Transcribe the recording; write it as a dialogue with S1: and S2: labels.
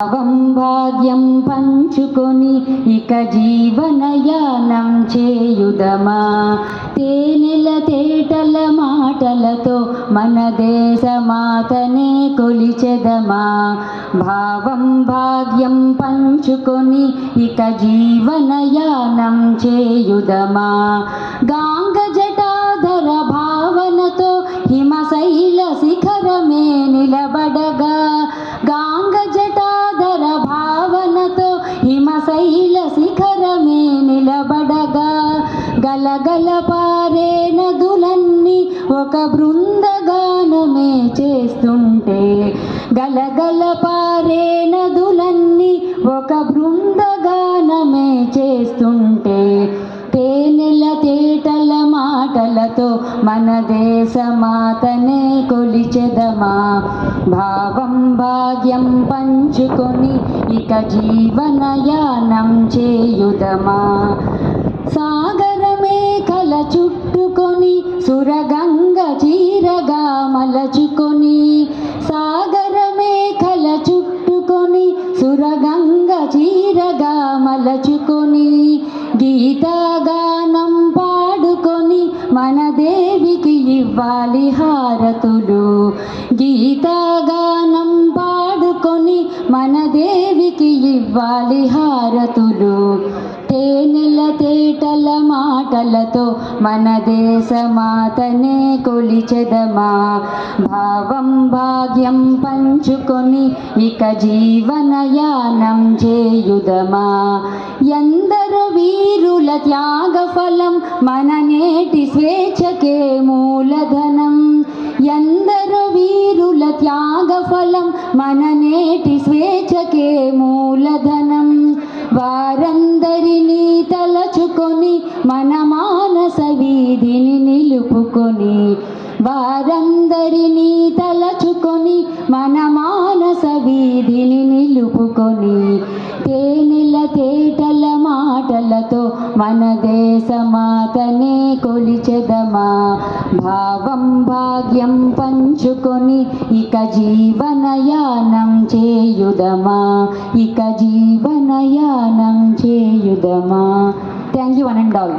S1: భావం భాగ్యం పంచుకొని ఇక జీవనయానం చేయుదమా. తేనెల తేటల మాటలతో మన దేశమాతనే కొలిచెదమా. భావం భాగ్యం పంచుకొని ఇక జీవనయానం చేయుదమా. గాంగ జటాధర భావనతో హిమశైల శిఖరమే నిలబడగా. గాంగ జటాధర భావనతో హిమశైల శిఖరమే నిలబడగా. గలగల పారే నదులన్నీ ఒక బృందగానమే చేస్తుంటే. గలగల పారే నదులన్నీ ఒక బృందగానమే చేస్తుంటే. తేనెల తేటల మాటలతో మన దేశమాతనే కొలిచెదమా. భావం భాగ్యం పంచుకొని ఇక జీవనయానం చేయుదమా. సాగరమే కల చుట్టుకొని సురగంగ చీరగా మలచుకొని. సాగరమే కల చుట్టుకొని సురగంగ చీరగా మలచుకొని. గీతగానం పాడుకొని మన దేవికి ఇవ్వాలి హారతులు. గీతగానం పాడుకొని మన దేవికి ఇవ్వాలి హారతులు. తేనెల తేటల మాటలతో మన దేశమాతనే కొలిచెదమా. భావం భాగ్యం పంచుకొని ఇక జీవనయానం చేయుదమా. ఎందరో వీరుల త్యాగ ఫలం మన నేటి స్వేచ్ఛకే మూలధనం. ఎందరో వీరుల త్యాగ ఫలం మన నేటి స్వేచ్ఛకే మూలధనం. వారందరినీ తలచుకొని మన మానస వీధిని నిలుపుకొని. వారందరినీ తలచుకొని మన మానస వీధిని నిలుపుకొని. తేనెల తేటల మాటలతో మన దేశమాతనే కొలిచెదమా. భావం భాగ్యం పంచుకొని ఇక జీవనయానం చేయుదమా. ఇక జీవనయానం చేయుదమా. Thank you one and all.